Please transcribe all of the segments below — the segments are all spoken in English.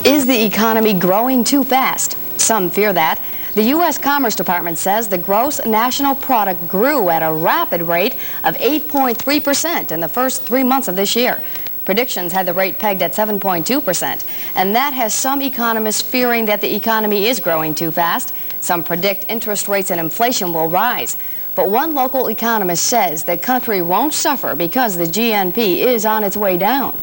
Is the economy growing too fast? Some fear that. The U.S. Commerce Department says the gross national product grew at a rapid rate of 8.3% in the first 3 months of this year. Predictions had the rate pegged at 7.2%, and that has some economists fearing that the economy is growing too fast. Some predict interest rates and inflation will rise. But one local economist says the country won't suffer because the GNP is on its way down.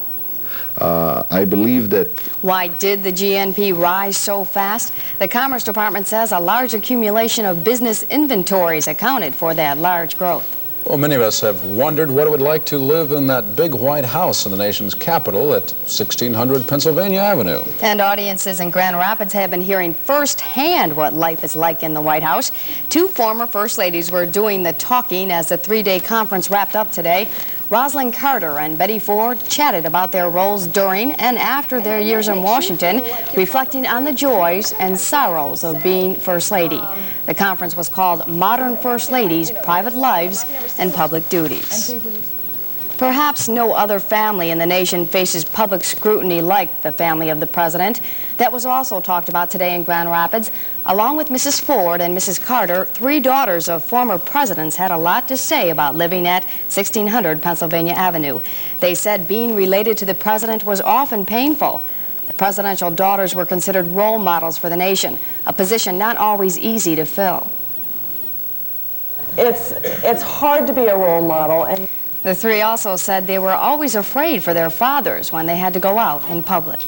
I believe that... Why did the GNP rise so fast? The Commerce Department says a large accumulation of business inventories accounted for that large growth. Well, many of us have wondered what it would like to live in that big white house in the nation's capital at 1600 Pennsylvania Avenue. And audiences in Grand Rapids have been hearing firsthand what life is like in the White House. Two former First Ladies were doing the talking as the three-day conference wrapped up today. Rosalind Carter and Betty Ford chatted about their roles during and after their years in Washington, reflecting on the joys and sorrows of being First Lady. The conference was called Modern First Ladies, Private Lives and Public Duties. Perhaps no other family in the nation faces public scrutiny like the family of the president. That was also talked about today in Grand Rapids. Along with Mrs. Ford and Mrs. Carter, three daughters of former presidents had a lot to say about living at 1600 Pennsylvania Avenue. They said being related to the president was often painful. The presidential daughters were considered role models for the nation, a position not always easy to fill. It's hard to be a role model. And the three also said they were always afraid for their fathers when they had to go out in public.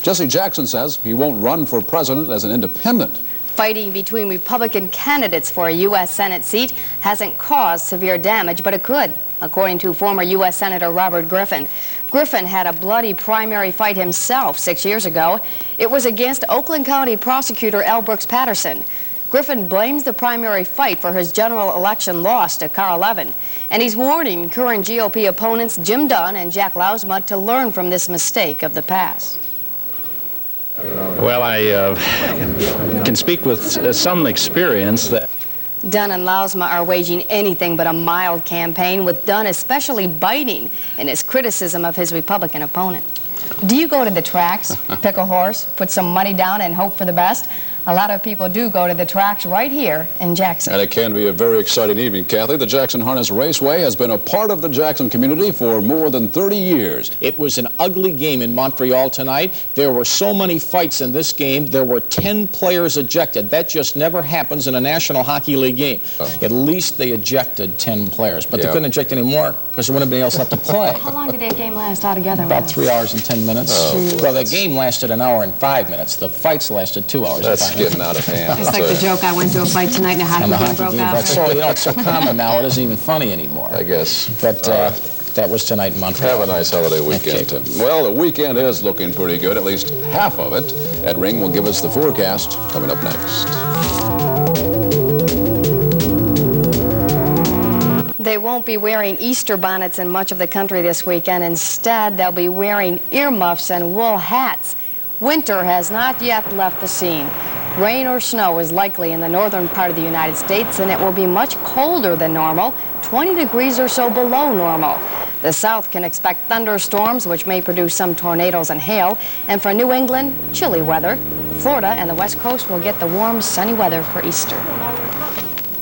Jesse Jackson says he won't run for president as an independent. Fighting between Republican candidates for a U.S. Senate seat hasn't caused severe damage, but it could, according to former U.S. Senator Robert Griffin. Griffin had a bloody primary fight himself 6 years ago. It was against Oakland County Prosecutor L. Brooks Patterson. Griffin blames the primary fight for his general election loss to Carl Levin, and he's warning current GOP opponents Jim Dunn and Jack Lausma to learn from this mistake of the past. Well, I can speak with some experience that Dunn and Lausma are waging anything but a mild campaign, with Dunn especially biting in his criticism of his Republican opponent. Do you go to the tracks, pick a horse, put some money down, and hope for the best? A lot of people do go to the tracks right here in Jackson. And it can be a very exciting evening, Kathy. The Jackson Harness Raceway has been a part of the Jackson community for more than 30 years. It was an ugly game in Montreal tonight. There were so many fights in this game. There were 10 players ejected. That just never happens in a National Hockey League game. At least they ejected 10 players, but they couldn't eject any more because there wasn't anybody else left to play. How long did that game last altogether? About 3 hours and 10 minutes. Well, the game lasted 1 hour and 5 minutes. The fights lasted 2 hours and 5 minutes. Getting out of hand. It's like the joke, I went to a fight tonight and a hockey game broke out. But so, you know, it's so common now, it isn't even funny anymore. I guess. But that was tonight in Montreal. Have a nice holiday weekend, Tim. Well, the weekend is looking pretty good, at least half of it. Ed Ring will give us the forecast coming up next. They won't be wearing Easter bonnets in much of the country this weekend. Instead, they'll be wearing earmuffs and wool hats. Winter has not yet left the scene. Rain or snow is likely in the northern part of the United States, and it will be much colder than normal, 20 degrees or so below normal. The south can expect thunderstorms, which may produce some tornadoes and hail. And for New England, chilly weather. Florida and the West Coast will get the warm, sunny weather for Easter.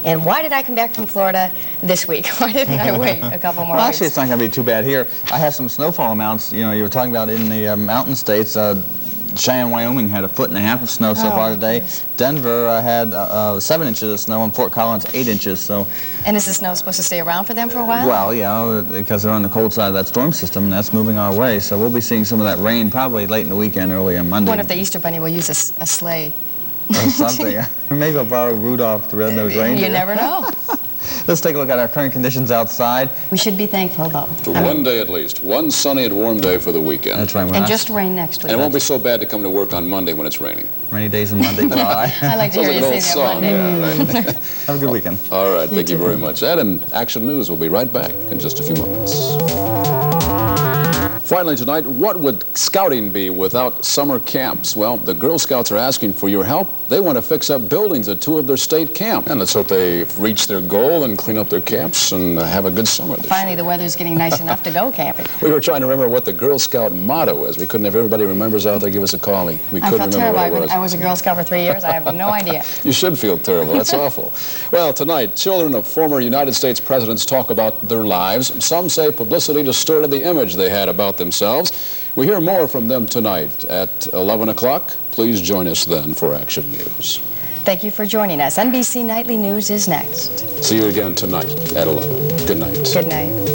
And why did I come back from Florida this week? Why didn't I wait a couple more Well, weeks? actually, it's not going to be too bad here. I have some snowfall amounts. You know, you were talking about in the mountain states. Cheyenne, Wyoming had 1.5 feet of snow so far today. Goodness. Denver had 7 inches of snow, and Fort Collins 8 inches. So. And is the snow supposed to stay around for them for a while? Well, yeah, because they're on the cold side of that storm system, and that's moving our way. So we'll be seeing some of that rain probably late in the weekend, early on Monday. I wonder if the Easter Bunny will use a sleigh. Or something. Maybe I'll borrow Rudolph the Red-Nosed Reindeer. You never know. Let's take a look at our current conditions outside. We should be thankful, though. For one day at least. One sunny and warm day for the weekend. That's right. And just rain next week. And it won't be so bad to come to work on Monday when it's raining. Rainy days on Monday. Bye. I like to hear you say that Monday. Yeah, right. Have a good weekend. All right. Thank you very much. Ed, and Action News will be right back in just a few moments. Finally tonight, what would scouting be without summer camps? Well, the Girl Scouts are asking for your help they want to fix up buildings at 2 of their state camps. And let's hope they reach their goal and clean up their camps and have a good summer this Finally, year. the weather's getting nice enough to go camping. We were trying to remember what the Girl Scout motto is. We couldn't. If everybody remembers out there, give us a call. We I couldn't felt remember terrible. what it was. I was a Girl Scout for 3 years. I have no idea. You should feel terrible. That's awful. Well, tonight, children of former United States presidents talk about their lives. Some say publicity distorted the image they had about themselves. We hear more from them tonight at 11 o'clock. Please join us then for Action News. Thank you for joining us. NBC Nightly News is next. See you again tonight at 11. Good night. Good night.